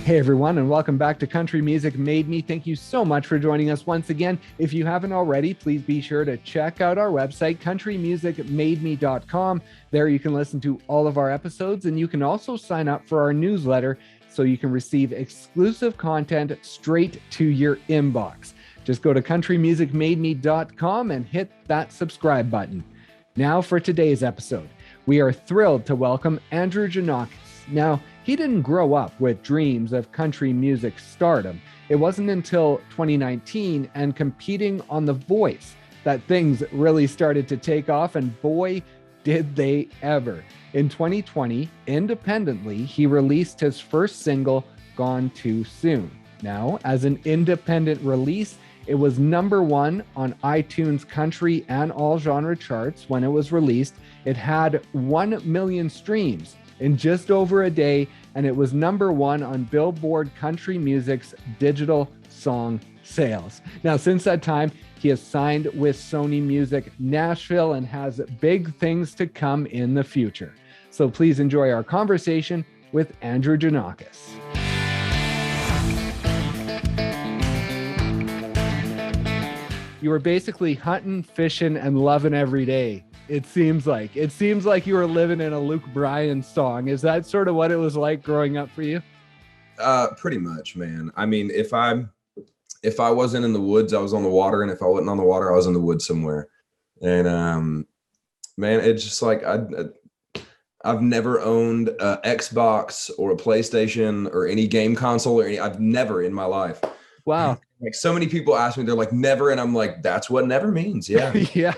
Hey everyone, and welcome back to Country Music Made Me. Thank you so much for joining us once again. If you haven't already, please be sure to check out our website, countrymusicmademe.com. There you can listen to all of our episodes, and you can also sign up for our newsletter so you can receive exclusive content straight to your inbox. Just go to countrymusicmademe.com and hit that subscribe button. Now for today's episode. We are thrilled to welcome Andrew Jannakos. Now, he didn't grow up with dreams of country music stardom. It wasn't until 2019 and competing on The Voice that things really started to take off, and boy, did they ever. In 2020, independently, he released his first single, Gone Too Soon. Now, as an independent release, it was #1 on iTunes country and all genre charts when it was released. It had 1 million streams in just over a day, and it was #1 on Billboard Country Music's digital song sales. Now, since that time, he has signed with Sony Music Nashville and has big things to come in the future. So please enjoy our conversation with Andrew Jannakos. You were basically hunting, fishing, and loving every day. It seems like you were living in a Luke Bryan song. Is that sort of what it was like growing up for you? Pretty much, man. I mean, if I wasn't in the woods, I was on the water, and if I wasn't on the water, I was in the woods somewhere. And man, it's just like I've never owned a Xbox or a PlayStation or any game console or I've never in my life. Wow. Like, so many people ask me, they're like, never, and I'm like, that's what never means. Yeah. Yeah.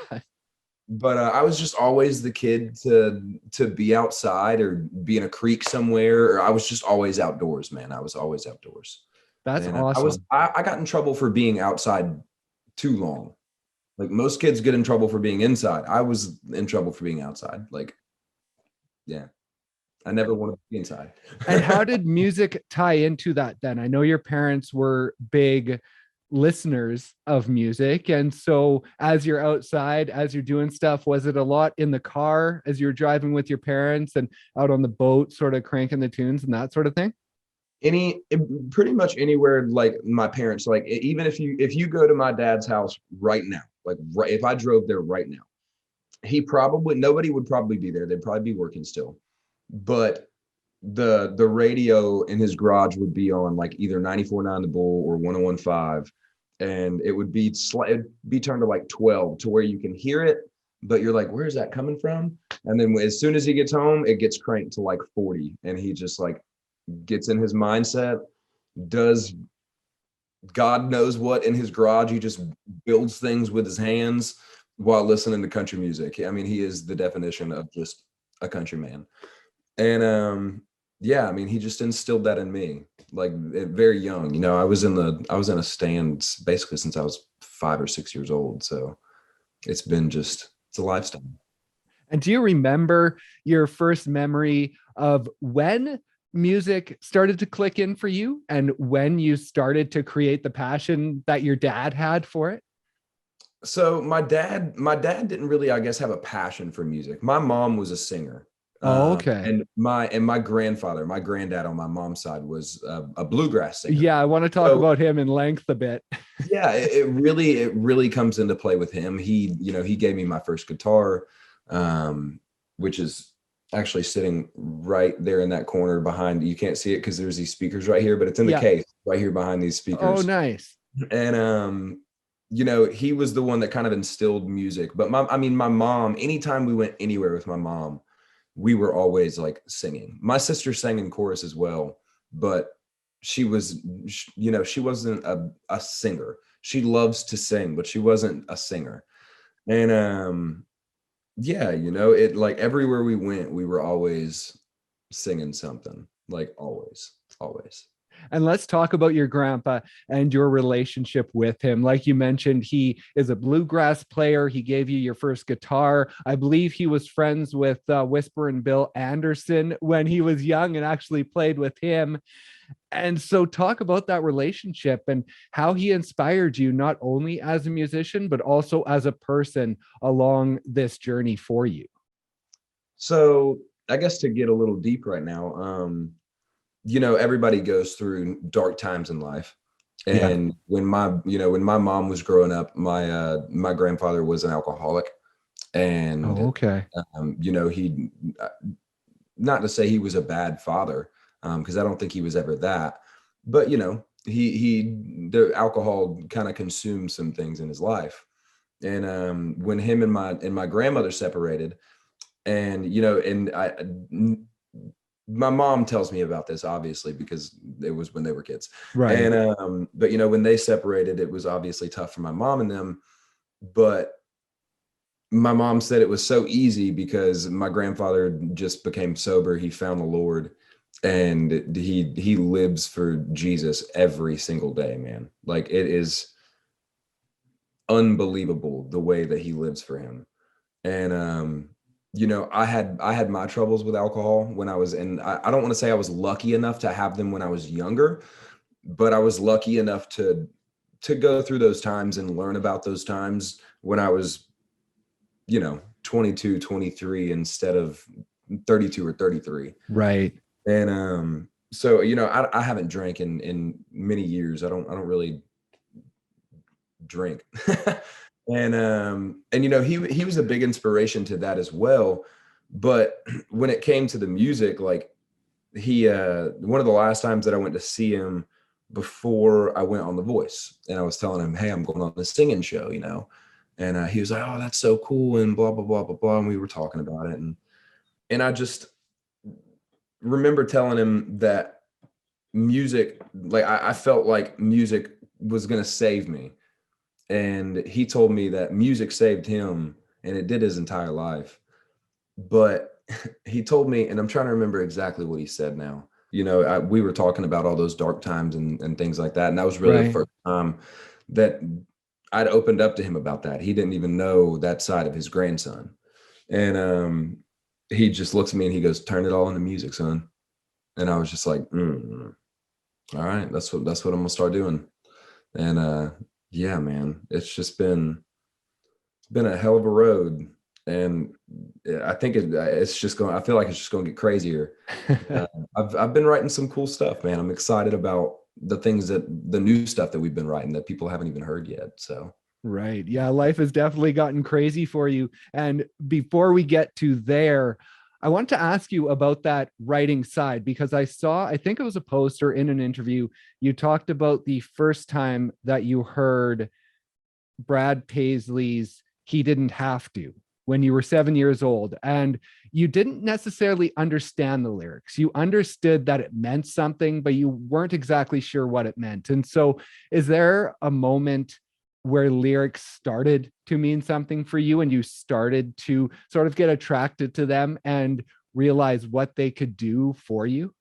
But I was just always the kid to be outside or be in a creek somewhere, or I was just always outdoors, man. I was always outdoors. That's awesome. I got in trouble for being outside too long. Like most kids get in trouble for being inside. I was in trouble for being outside. Like, yeah, I never wanted to be inside. And how did music tie into that then? I know your parents were big listeners of music, and so as you're outside, as you're doing stuff, was it a lot in the car as you're driving with your parents and out on the boat sort of cranking the tunes and that sort of thing? Pretty much anywhere. Like my parents, like even if you go to my dad's house right now, like if I drove there right now, nobody would probably be there. They'd probably be working still, but the radio in his garage would be on like either 94.9 The Bull or 101.5, and it would be turned to like 12 to where you can hear it, but you're like, where's that coming from? And then as soon as he gets home, it gets cranked to like 40, and he just like gets in his mindset, does God knows what in his garage. He just builds things with his hands while listening to country music. I mean, he is the definition of just a country man. And yeah, I mean, he just instilled that in me, like very young. You know, I was in a stand basically since I was 5 or 6 years old. So it's a lifestyle. And do you remember your first memory of when music started to click in for you and when you started to create the passion that your dad had for it? So my dad didn't really, I guess, have a passion for music. My mom was a singer. Oh, okay. And my grandfather, my granddad on my mom's side was a bluegrass singer. Yeah, I want to talk about him in length a bit. Yeah, it really comes into play with him. He gave me my first guitar, which is actually sitting right there in that corner behind. You can't see it because there's these speakers right here, but it's in the case right here behind these speakers. Oh, nice. And he was the one that kind of instilled music. But my mom, anytime we went anywhere with my mom, we were always like singing. My sister sang in chorus as well, but she wasn't a singer. She loves to sing, but she wasn't a singer. And yeah, it like everywhere we went, we were always singing something, like always. And let's talk about your grandpa and your relationship with him. Like you mentioned, he is a bluegrass player. He gave you your first guitar. I believe he was friends with Whisperin' Bill Anderson when he was young and actually played with him. And so talk about that relationship and how he inspired you, not only as a musician, but also as a person along this journey for you. So I guess to get a little deep right now, everybody goes through dark times in life. Yeah. And when my mom was growing up, my grandfather was an alcoholic. Oh, And okay. he, not to say he was a bad father, because I don't think he was ever that, but the alcohol kind of consumed some things in his life. And when him and my grandmother separated, and my mom tells me about this, obviously, because it was when they were kids. Right. And but when they separated, it was obviously tough for my mom and them. But my mom said it was so easy because my grandfather just became sober. He found the Lord, and he lives for Jesus every single day, man. Like, it is unbelievable the way that he lives for him. And I had my troubles with alcohol when I was in. I don't want to say I was lucky enough to have them when I was younger, but I was lucky enough to go through those times and learn about those times when I was 22, 23 instead of 32 or 33. Right. And so I haven't drank in many years. I don't really drink. And he was a big inspiration to that as well. But when it came to the music, like, he one of the last times that I went to see him before I went on The Voice, and I was telling him, hey, I'm going on the singing show, and he was like, oh, that's so cool, and blah blah blah blah blah, and we were talking about it, and I just remember telling him that music, like, I felt like music was going to save me. And he told me that music saved him, and it did his entire life. But he told me, and I'm trying to remember exactly what he said now. We were talking about all those dark times and things like that. And that was really the Right. first time that I'd opened up to him about that. He didn't even know that side of his grandson. And he just looks at me and he goes, turn it all into music, son. And I was just like, all right, that's what I'm gonna start doing. And yeah, man, it's been a hell of a road. And I think it's just going. I feel like it's just going to get crazier. I've been writing some cool stuff, man. I'm excited about the new stuff that we've been writing that people haven't even heard yet. So Right. Yeah, life has definitely gotten crazy for you. And before we get to there, I want to ask you about that writing side, because I think it was a post or in an interview, you talked about the first time that you heard Brad Paisley's He Didn't Have to when you were 7 years old. And you didn't necessarily understand the lyrics. You understood that it meant something, but you weren't exactly sure what it meant. And so, is there a moment where lyrics started to mean something for you and you started to sort of get attracted to them and realize what they could do for you?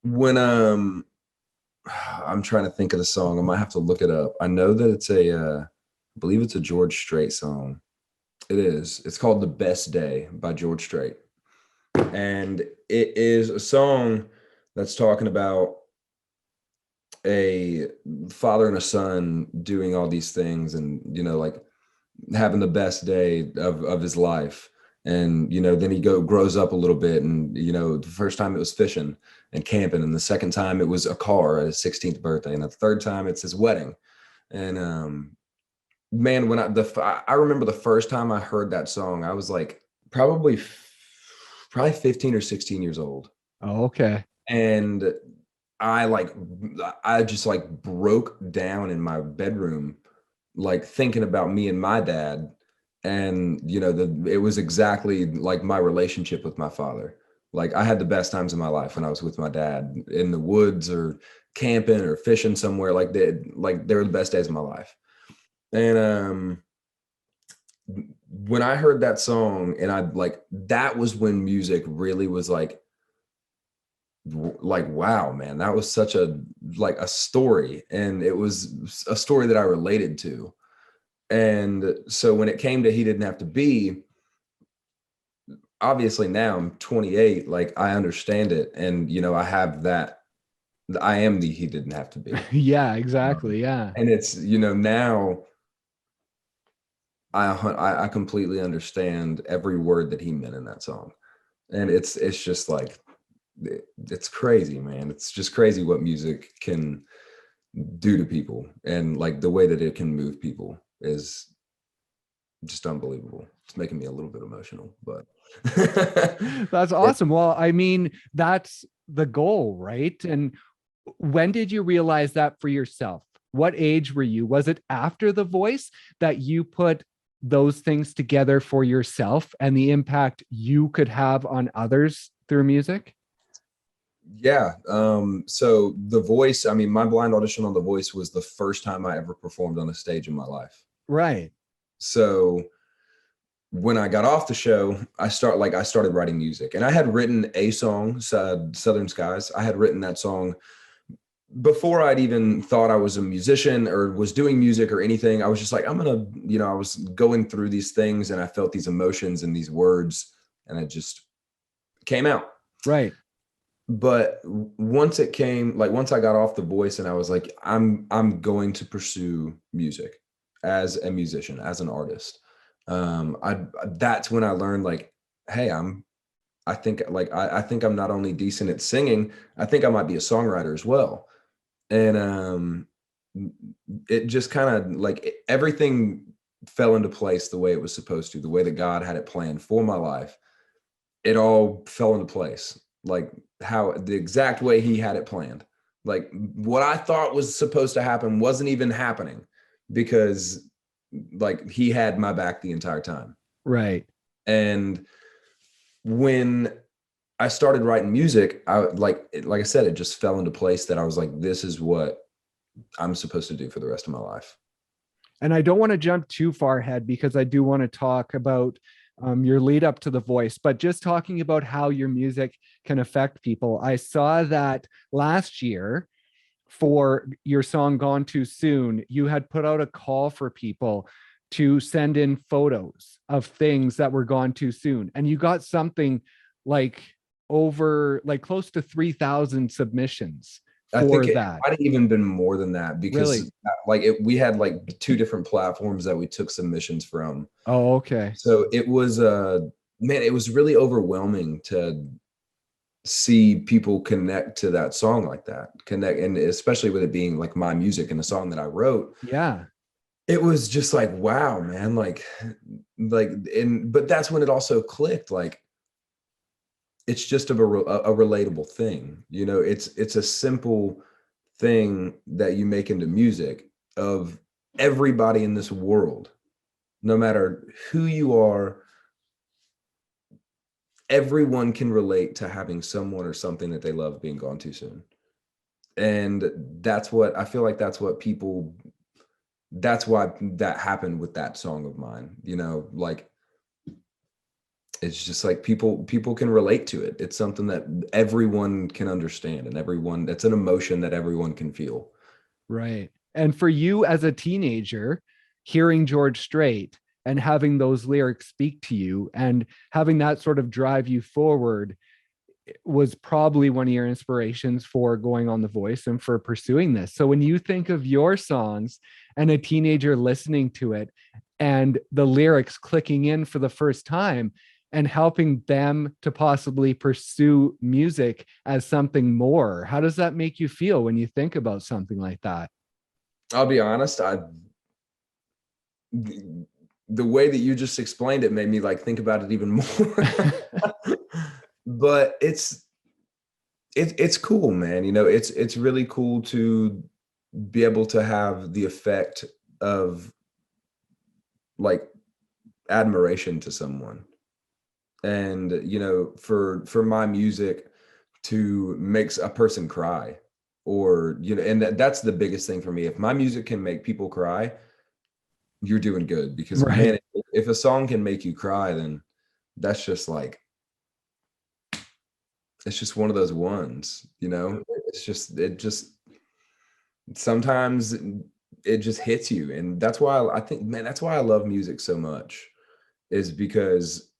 when I'm trying to think of the song, I might have to look it up. I know that I believe it's a George Strait song. It is. It's called "The Best Day" by George Strait, and it is a song that's talking about a father and a son doing all these things, and like, having the best day of his life. And then he grows up a little bit, and the first time it was fishing and camping, and the second time it was a car at his 16th birthday, and the third time it's his wedding. And man, when I remember the first time I heard that song, I was like probably 15 or 16 years old. Oh, okay. And I just like broke down in my bedroom, like, thinking about me and my dad. And it was exactly like my relationship with my father. Like, I had the best times of my life when I was with my dad in the woods or camping or fishing somewhere. They were the best days of my life. And when I heard that song, and that was when music really was like, wow, man, that was such a story, and it was a story that I related to. And so when it came to He Didn't Have to Be, obviously now I'm 28, like, I understand it, and I have that. I am the He Didn't Have to Be. Yeah, exactly. Yeah. And it's now I completely understand every word that he meant in that song. And it's just like, it's crazy, man. It's just crazy what music can do to people, and like the way that it can move people is just unbelievable. It's making me a little bit emotional, but That's awesome. Well, I mean, that's the goal, right? And when did you realize that for yourself? What age were you? Was it after The Voice that you put those things together for yourself and the impact you could have on others through music? yeah. So The Voice, I mean, my blind audition on The Voice was the first time I ever performed on a stage in my life. Right. So when I got off the show, I started writing music, and I had written a song, Southern Skies. I had written that song before I'd even thought I was a musician or was doing music or anything. I was just like, I was going through these things, and I felt these emotions and these words, and it just came out. Right. But once I got off The Voice, and I was like, I'm going to pursue music as a musician, as an artist. That's when I learned, like, hey, I think I'm not only decent at singing, I think I might be a songwriter as well. And it just kind of like everything fell into place the way it was supposed to, the way that God had it planned for my life. It all fell into place, like how the exact way he had it planned. Like what I thought was supposed to happen wasn't even happening, because like he had my back the entire time. Right. And when I started writing music, like I said, it just fell into place that I was like, this is what I'm supposed to do for the rest of my life. And I don't want to jump too far ahead because I do want to talk about your lead up to The Voice, but just talking about how your music can affect people. I saw that last year for your song Gone Too Soon, you had put out a call for people to send in photos of things that were gone too soon. And you got something like close to 3,000 submissions I think for it that. might have even been more than that, because Really? we had like two different platforms that we took submissions from. Oh, okay. So it was man, it was really overwhelming to see people connect to that song like that. Connect, and especially with it being like my music and the song that I wrote. Yeah. It was just like, wow, man, but that's when it also clicked. Like, it's just a relatable thing, it's a simple thing that you make into music of everybody in this world, no matter who you are. Everyone can relate to having someone or something that they love being gone too soon. And that's what I feel like, that's why that happened with that song of mine, like, it's just like people can relate to it. It's something that everyone can understand, and it's an emotion that everyone can feel. Right. And for you as a teenager, hearing George Strait and having those lyrics speak to you and having that sort of drive you forward was probably one of your inspirations for going on The Voice and for pursuing this. So when you think of your songs and a teenager listening to it and the lyrics clicking in for the first time and helping them to possibly pursue music as something more, how does that make you feel when you think about something like that? I'll be honest, the way that you just explained it made me like think about it even more. But it's cool, man. It's really cool to be able to have the effect of like admiration to someone. And for my music to make a person cry, or and that's the biggest thing for me. If my music can make people cry, you're doing good, because Right. man, if a song can make you cry, then that's just like, it's just one of those ones. It just sometimes it just hits you. And that's why I think, man, that's why I love music so much, is because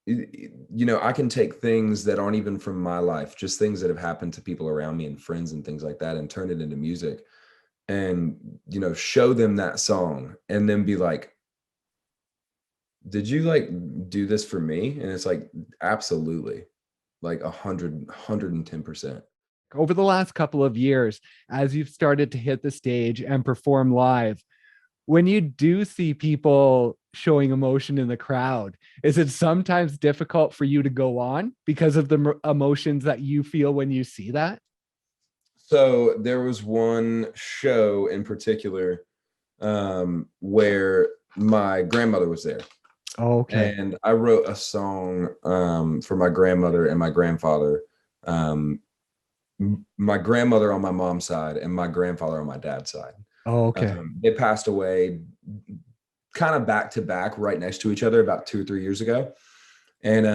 I can take things that aren't even from my life, just things that have happened to people around me and friends and things like that, and turn it into music, and show them that song, and then be like, did you like do this for me? And it's like, absolutely. like 110%. Over the last couple of years, as you've started to hit the stage and perform live, when you do see people showing emotion in the crowd, is it sometimes difficult for you to go on because of the emotions that you feel when you see that? So there was one show in particular where my grandmother was there. Oh, okay. And I wrote a song for my grandmother and my grandfather. My grandmother on my mom's side and my grandfather on my dad's side. Oh, okay. They passed away kind of back to back right next to each other about 2 or 3 years ago. And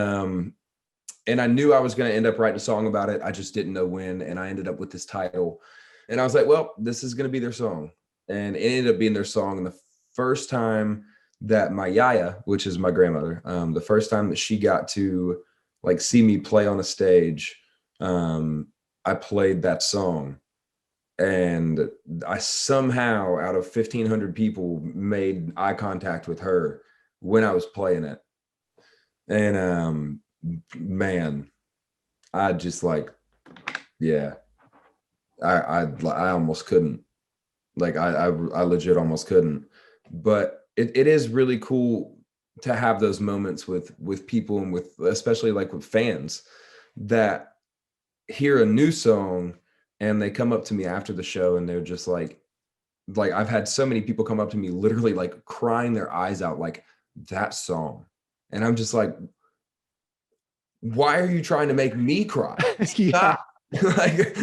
I knew I was going to end up writing a song about it. I just didn't know when. And I ended up with this title. And I was like, well, this is going to be their song. And it ended up being their song. And the first time that my yaya, which is my grandmother, the first time that she got to like see me play on a stage, I played that song. And I somehow, out of 1,500 people, made eye contact with her when I was playing it. And man, I just like, yeah, I almost couldn't. Like I legit almost couldn't. But it is really cool to have those moments with people and with especially like with fans that hear a new song and they come up to me after the show and they're just like I've had so many people come up to me literally like crying their eyes out, like that song. And I'm just like, why are you trying to make me cry? Yeah. Like,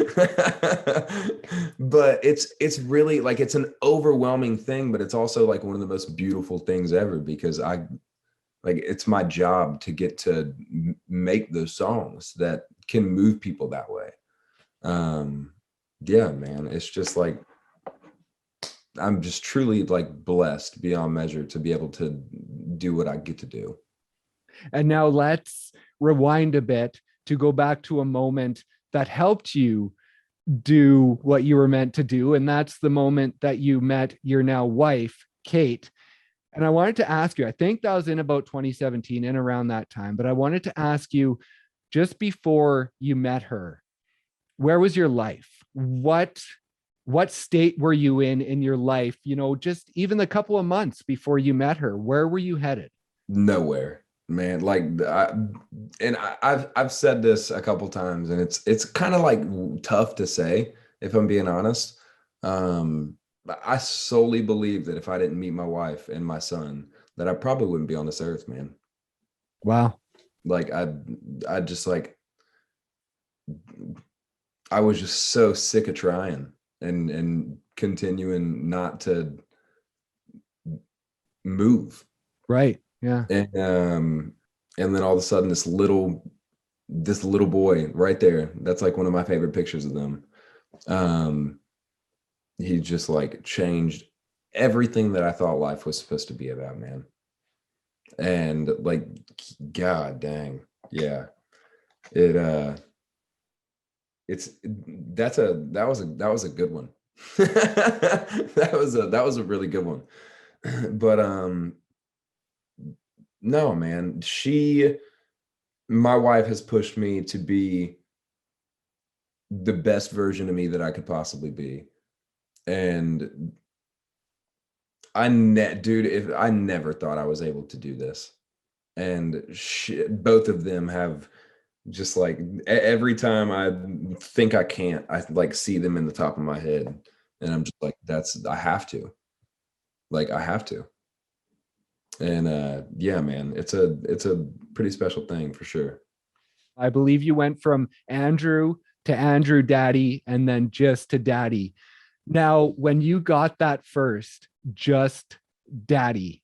but it's really like, it's an overwhelming thing, but it's also like one of the most beautiful things ever, because it's my job to get to make those songs that can move people that way. Yeah, man, it's just like, I'm just truly like blessed beyond measure to be able to do what I get to do. And now let's rewind a bit to go back to a moment that helped you do what you were meant to do. And that's the moment that you met your now wife, Kate. And I wanted to ask you, I think that was in about 2017 and around that time, but I wanted to ask you, just before you met her, where was your life? What state were you in your life? You know, just even a couple of months before you met her, where were you headed? Nowhere, man. Like I've said this a couple times, and it's kind of like tough to say, if I'm being honest. But I solely believe that if I didn't meet my wife and my son, that I probably wouldn't be on this earth, man. Wow. Like I just like, I was just so sick of trying and continuing not to move. Right. Yeah. And then all of a sudden this little boy right there, that's like one of my favorite pictures of them. He just like changed everything that I thought life was supposed to be about, man. And like, god dang, yeah. It it's that was a good one. That was a really good one. But no, man, my wife has pushed me to be the best version of me that I could possibly be. And dude, if I never thought I was able to do this. And both of them have just like, every time I think I can't, I like see them in the top of my head. And I'm just like, I have to. Like, I have to. And yeah, man, it's a pretty special thing for sure. I believe you went from Andrew to Andrew Daddy and then just to Daddy. Now, when you got that first, just Daddy,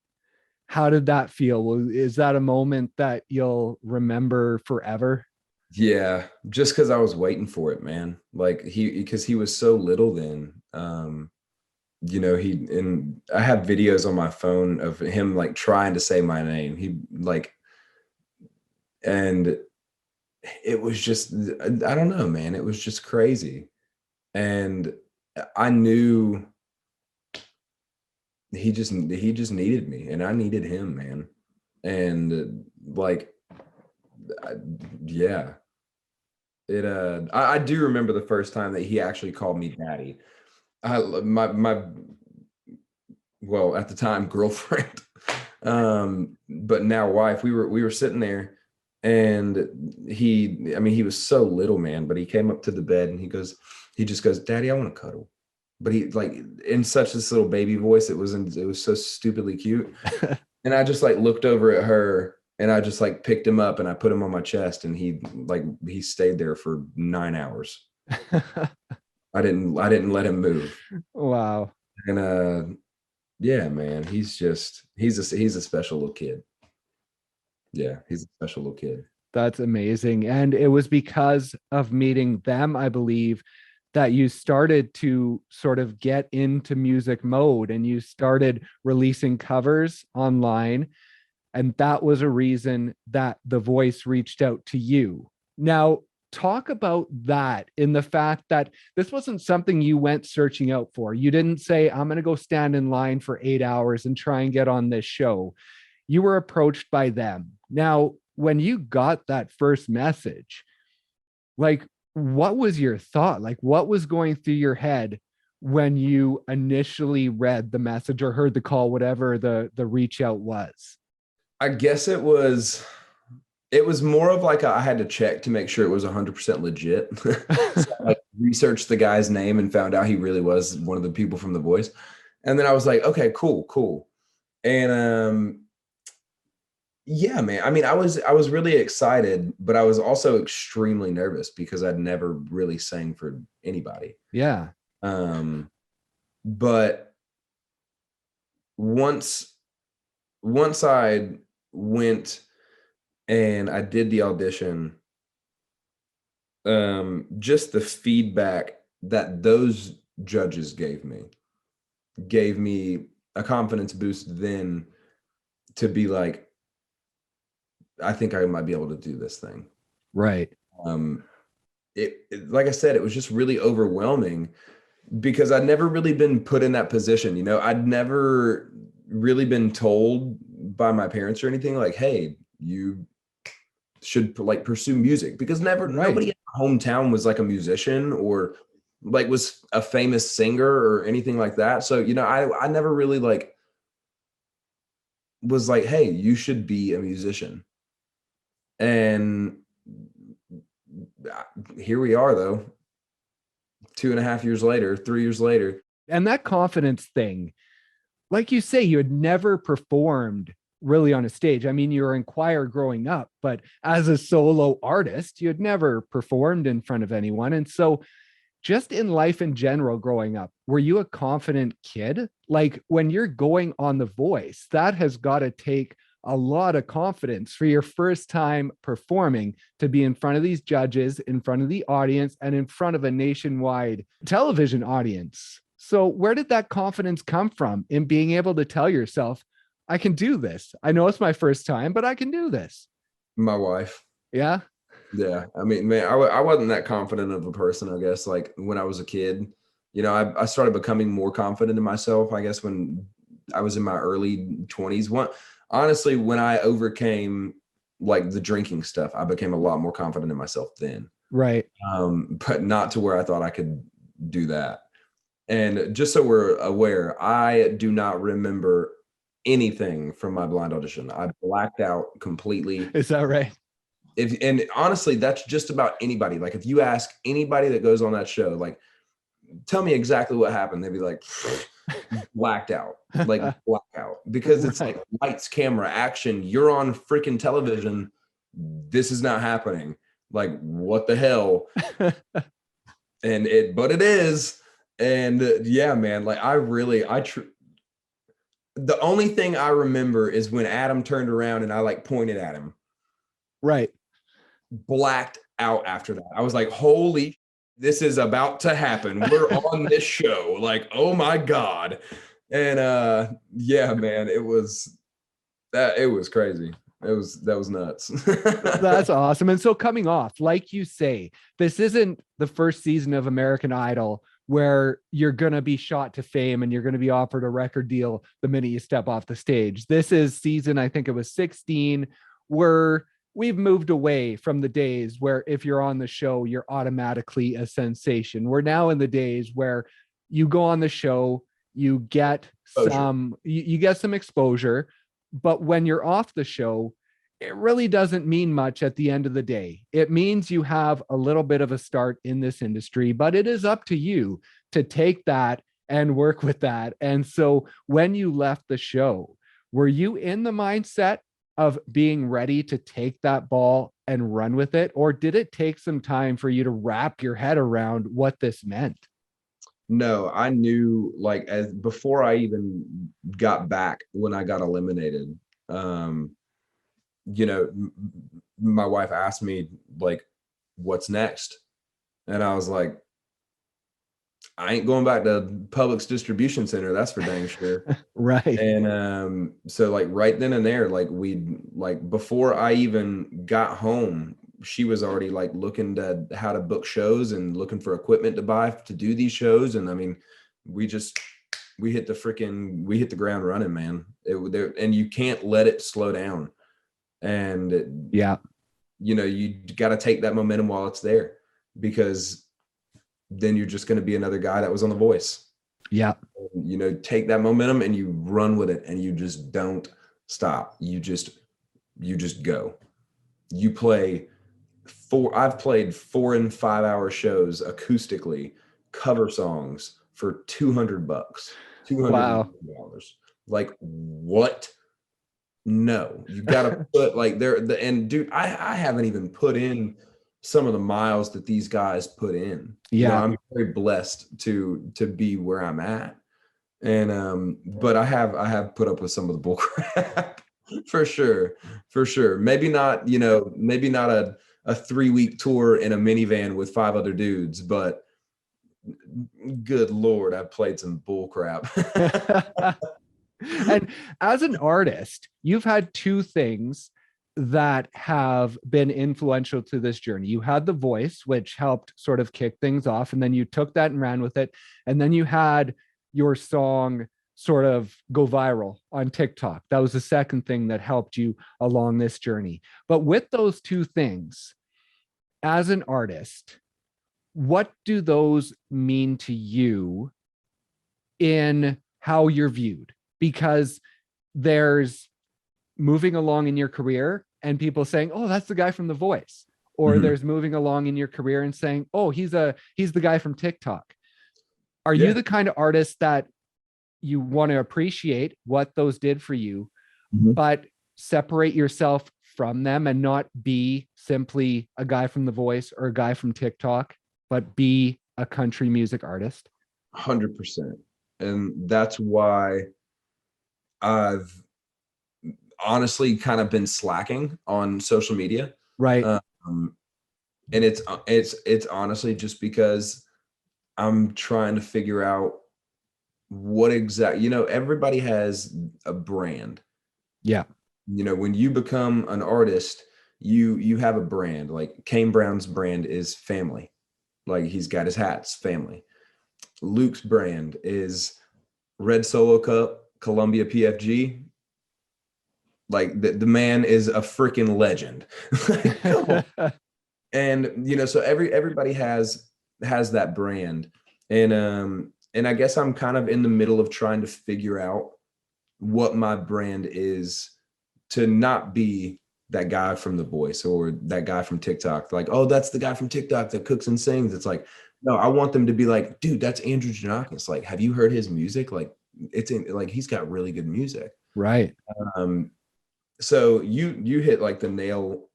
how did that feel? Is that a moment that you'll remember forever? Yeah, just because I was waiting for it, man. Like because he was so little then. You know, and I have videos on my phone of him like trying to say my name. He like, and it was just, I don't know, man. It was just crazy. And I knew he just needed me and I needed him, man. And like, yeah, I do remember the first time that he actually called me daddy. My well, at the time, girlfriend, but now wife, we were sitting there, and I mean, he was so little, man, but he came up to the bed and he just goes, "Daddy, I want to cuddle." But he, like, in such this little baby voice, it was so stupidly cute. And I just like looked over at her, and I just like picked him up and I put him on my chest, and he stayed there for 9 hours. I didn't let him move. Wow. And yeah, man, he's a special little kid. Yeah, he's a special little kid. That's amazing. And it was because of meeting them, I believe, that you started to sort of get into music mode and you started releasing covers online. And that was a reason that The Voice reached out to you. Now, talk about that in the fact that this wasn't something you went searching out for. You didn't say, I'm going to go stand in line for 8 hours and try and get on this show. You were approached by them. Now, when you got that first message, like, what was your thought? Like, what was going through your head when you initially read the message or heard the call, whatever the reach out was? I guess it was more of like I had to check to make sure it was 100% legit. So I like researched the guy's name and found out he really was one of the people from The Voice. And then I was like, okay, cool. And yeah, man. I mean, I was really excited, but I was also extremely nervous because I'd never really sang for anybody. Yeah. But once I went and I did the audition, just the feedback that those judges gave me a confidence boost then to be like, I think I might be able to do this thing. Right. Like I said, it was just really overwhelming because I'd never really been put in that position. You know, I'd never really been told by my parents or anything like, hey, you should like pursue music, because nobody in my hometown was like a musician or like was a famous singer or anything like that. So, you know, I never really like was like, hey, you should be a musician. And here we are, though, 2.5 years later, 3 years later. And that confidence thing, like you say, you had never performed really on a stage. I mean, you were in choir growing up, but as a solo artist, you had never performed in front of anyone. And so just in life in general, growing up, were you a confident kid? Like when you're going on The Voice, that has got to take a lot of confidence for your first time performing, to be in front of these judges, in front of the audience, and in front of a nationwide television audience. So where did that confidence come from in being able to tell yourself, I can do this? I know it's my first time, but I can do this. My wife. Yeah. Yeah. I mean, man, I wasn't that confident of a person, I guess, like when I was a kid. You know, I started becoming more confident in myself, I guess, when I was in my early 20s. Honestly, when I overcame like the drinking stuff, I became a lot more confident in myself then. Right. But not to where I thought I could do that. And just so we're aware, I do not remember anything from my blind audition. I blacked out completely. Is that right? And honestly, that's just about anybody. Like if you ask anybody that goes on that show, like, tell me exactly what happened, they'd be like, blacked out, like blackout, because it's like lights, camera, action. You're on freaking television. This is not happening. Like, what the hell? But it is. And yeah, man, like the only thing I remember is when Adam turned around and I like pointed at him. Right. Blacked out after that. I was like, holy, this is about to happen. We're on this show. Like, oh my God. And yeah, man, it was crazy. That was nuts. That's awesome. And so coming off, like you say, this isn't the first season of American Idol where you're going to be shot to fame and you're going to be offered a record deal the minute you step off the stage. This is season, I think it was 16, where we've moved away from the days where if you're on the show, you're automatically a sensation. We're now in the days where you go on the show, you get you get some exposure, but when you're off the show, it really doesn't mean much at the end of the day. It means you have a little bit of a start in this industry, but it is up to you to take that and work with that. And so when you left the show, were you in the mindset of being ready to take that ball and run with it? Or did it take some time for you to wrap your head around what this meant? No, I knew, like, as before I even got back when I got eliminated, you know, my wife asked me, like, what's next? And I was like, I ain't going back to Publix distribution center. That's for dang sure. Right. And so like right then and there, like before I even got home, she was already like looking to how to book shows and looking for equipment to buy to do these shows. And I mean, we hit the ground running, man. And you can't let it slow down. And yeah, you got to take that momentum while it's there, because then you're just going to be another guy that was on The Voice. Yeah. Take that momentum and you run with it, and you just don't stop. You just go. I've played 4 and 5 hour shows acoustically, cover songs for $200, $200. Wow. Like, what? No, you got to put like and dude, I haven't even put in some of the miles that these guys put in. Yeah. I'm very blessed to be where I'm at. And but I have put up with some of the bull crap for sure. Maybe not, maybe not a 3-week tour in a minivan with 5 other dudes, but good Lord, I've played some bull crap. And as an artist, you've had 2 things that have been influential to this journey. You had The Voice, which helped sort of kick things off, and then you took that and ran with it. And then you had your song sort of go viral on TikTok. That was the second thing that helped you along this journey. But with those 2 things, as an artist, what do those mean to you in how you're viewed? Because there's moving along in your career and people saying, oh, that's the guy from The Voice. Or there's moving along in your career and saying, oh, he's the guy from TikTok. Are you the kind of artist that you want to appreciate what those did for you, but separate yourself from them and not be simply a guy from The Voice or a guy from TikTok, but be a country music artist? 100%. And that's why I've honestly kind of been slacking on social media. Right. And it's honestly just because I'm trying to figure out what exactly, everybody has a brand. Yeah. When you become an artist, you have a brand. Like Kane Brown's brand is family. Like he's got his hats, family. Luke's brand is Red Solo Cup, Columbia PFG. Like the man is a freaking legend. Come on. And so everybody has that brand. And I guess I'm kind of in the middle of trying to figure out what my brand is, to not be that guy from The Voice or that guy from TikTok. Like, oh, that's the guy from TikTok that cooks and sings. It's like, no, I want them to be like, dude, that's Andrew Jannakos. Like, have you heard his music? Like, he's got really good music. Right. So you hit like the nail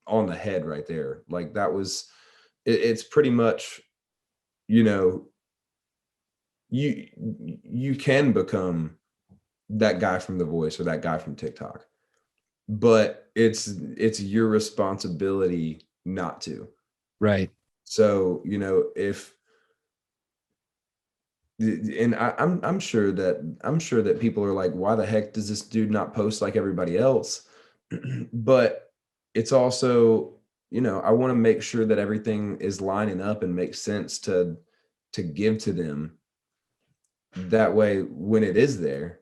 on the head right there. Like that was, it's pretty much, you can become that guy from The Voice or that guy from TikTok, but it's your responsibility not to. Right. So, I'm sure that people are like, why the heck does this dude not post like everybody else? But it's also, I want to make sure that everything is lining up and makes sense to give to them. That way, when it is there,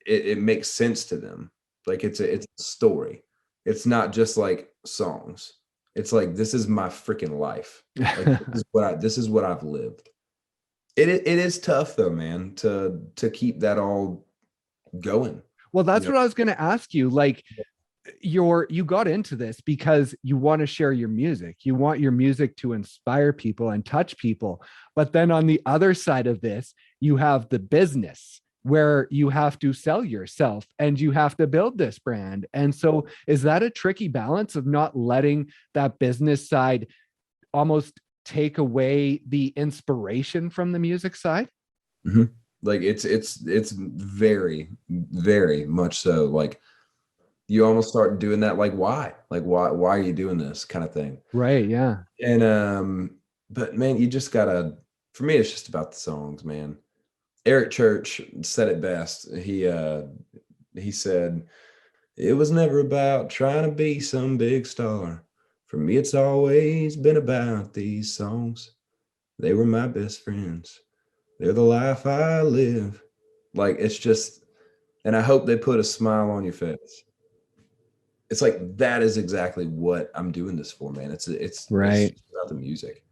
it makes sense to them. Like it's a story. It's not just like songs. It's like, this is my freaking life. Like, this is what I've lived. It is tough though, man, to keep that all going. Well, You that's know? what I was going to ask you. Like, you got into this because you want to share your music. You want your music to inspire people and touch people. But then on the other side of this, you have the business where you have to sell yourself and you have to build this brand. And so is that a tricky balance of not letting that business side almost take away the inspiration from the music side? Mm-hmm. Like it's very, very much so. Like, you almost start doing that. Like, why are you doing this kind of thing? Right. Yeah. And, but man, you just gotta, for me, it's just about the songs, man. Eric Church said it best. He said, it was never about trying to be some big star. For me, it's always been about these songs. They were my best friends. They're the life I live. Like, it's just, and I hope they put a smile on your face. It's like, that is exactly what I'm doing this for, man. It's Right. about the music.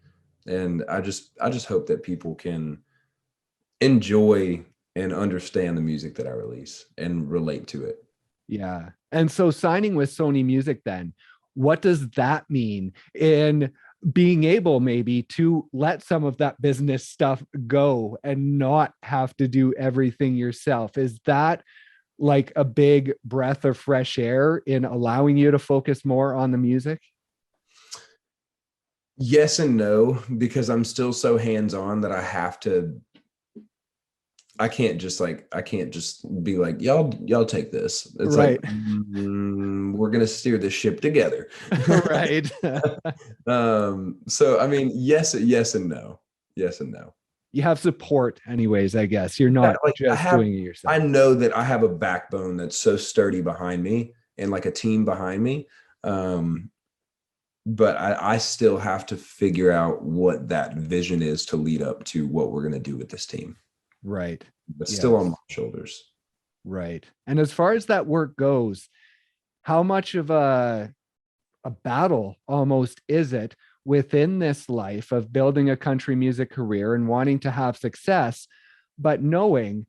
And I just hope that people can enjoy and understand the music that I release and relate to it. Yeah. And so signing with Sony Music, then, what does that mean in being able maybe to let some of that business stuff go and not have to do everything yourself? Is that like a big breath of fresh air in allowing you to focus more on the music? Yes and no, because I'm still so hands-on that I can't just be like, y'all take this. It's Right. like, we're gonna steer this ship together. Right. So I mean, yes and no. Yes and no. You have support anyways, I guess. You're Yeah, not like, just doing it I yourself. know that I have a backbone that's so sturdy behind me and like a team behind me. Um, but I still have to figure out what that vision is to lead up to what we're gonna do with this team. Right. But still on Yes. my shoulders. Right. And as far as that work goes, how much of a battle almost is it within this life of building a country music career and wanting to have success, but knowing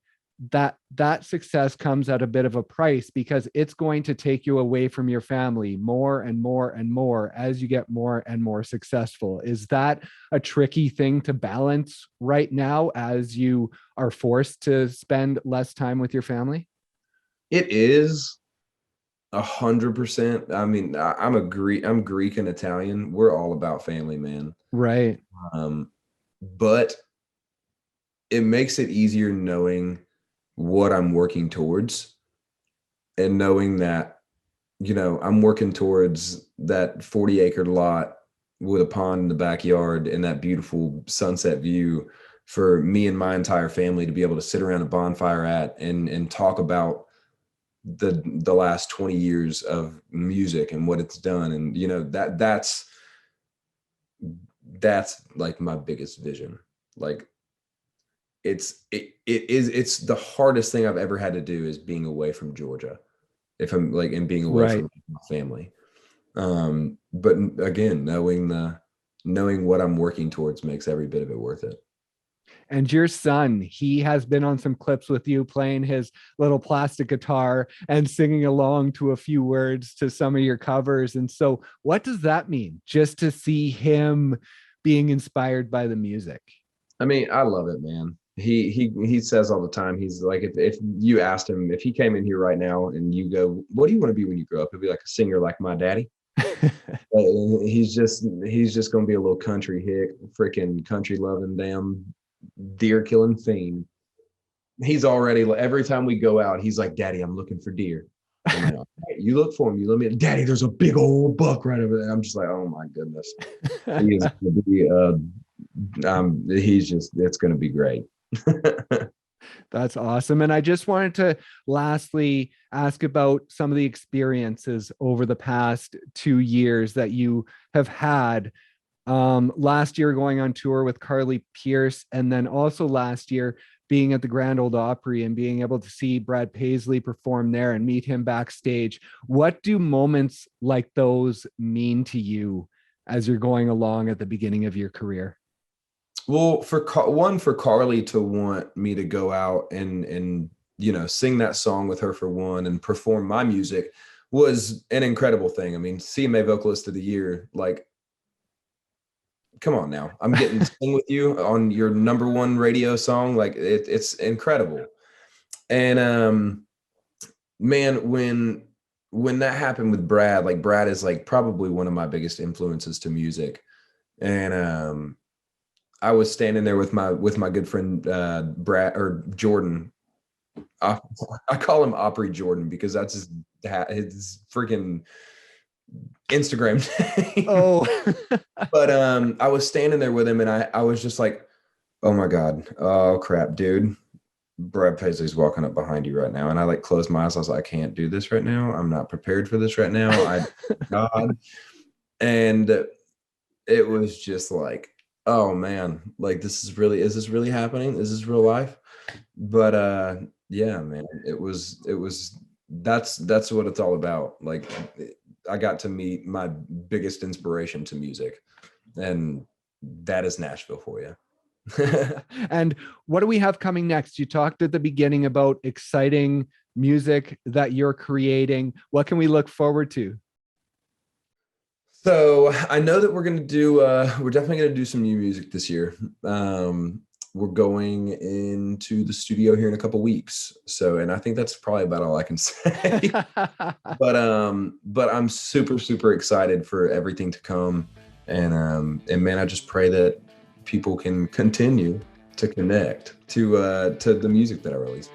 that that success comes at a bit of a price because it's going to take you away from your family more and more and more as you get more and more successful? Is that a tricky thing to balance right now as you are forced to spend less time with your family? It is 100%. I mean, I'm Greek and Italian. We're all about family, man. Right. But it makes it easier knowing what I'm working towards and knowing that, I'm working towards that 40-acre lot with a pond in the backyard and that beautiful sunset view for me and my entire family to be able to sit around a bonfire at and talk about the last 20 years of music and what it's done. And that's like my biggest vision. Like, it's the hardest thing I've ever had to do is being away from Georgia, if I'm like, and being away Right. from my family. But again, knowing what I'm working towards makes every bit of it worth it. And your son, he has been on some clips with you playing his little plastic guitar and singing along to a few words to some of your covers. And so, what does that mean just to see him being inspired by the music? I mean, I love it, man. He says all the time, he's like, if you asked him, if he came in here right now and you go, what do you want to be when you grow up? He'll be like a singer like my daddy. He's just gonna be a little country hick, freaking country loving, damn deer killing fiend. He's already, every time we go out, he's like, Daddy, I'm looking for deer. I'm like, all right, you look for him. You let me, Daddy, there's a big old buck right over there. I'm just like, oh my goodness. He is gonna be it's gonna be great. That's awesome. And I just wanted to lastly ask about some of the experiences over the past 2 years that you have had. Last year going on tour with Carly Pierce, and then also last year being at the Grand Ole Opry and being able to see Brad Paisley perform there and meet him backstage. What do moments like those mean to you as you're going along at the beginning of your career? Well, for Carly to want me to go out and sing that song with her for one and perform my music was an incredible thing. I mean, CMA Vocalist of the Year, like, come on now. I'm getting to sing with you on your number one radio song. Like it's incredible. And man, when that happened with Brad, like Brad is like probably one of my biggest influences to music. And I was standing there with my good friend Brad or Jordan. I call him Opry Jordan because that's his freaking Instagram name. Oh, But I was standing there with him and I was just like, oh my God, oh crap, dude. Brad Paisley's walking up behind you right now. And I like closed my eyes. I was like, I can't do this right now. I'm not prepared for this right now. God. And it was just like, oh man, like is this really happening? Is this real life? But yeah, man, that's what it's all about. Like I got to meet my biggest inspiration to music, and that is Nashville for you. And what do we have coming next? You talked at the beginning about exciting music that you're creating. What can we look forward to? So I know that we're definitely going to do some new music this year. We're going into the studio here in a couple weeks. So, and I think that's probably about all I can say. But I'm super, super excited for everything to come. And man, I just pray that people can continue to connect to the music that I release.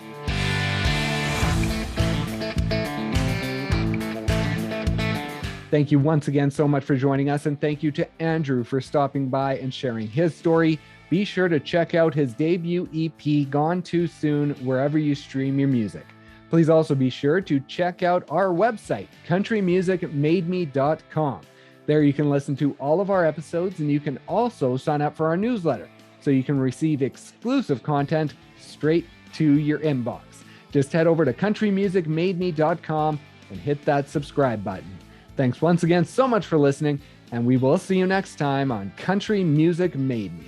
Thank you once again so much for joining us. And thank you to Andrew for stopping by and sharing his story. Be sure to check out his debut EP, Gone Too Soon, wherever you stream your music. Please also be sure to check out our website, countrymusicmademe.com. There you can listen to all of our episodes, and you can also sign up for our newsletter so you can receive exclusive content straight to your inbox. Just head over to countrymusicmademe.com and hit that subscribe button. Thanks once again so much for listening, and we will see you next time on Country Music Made Me.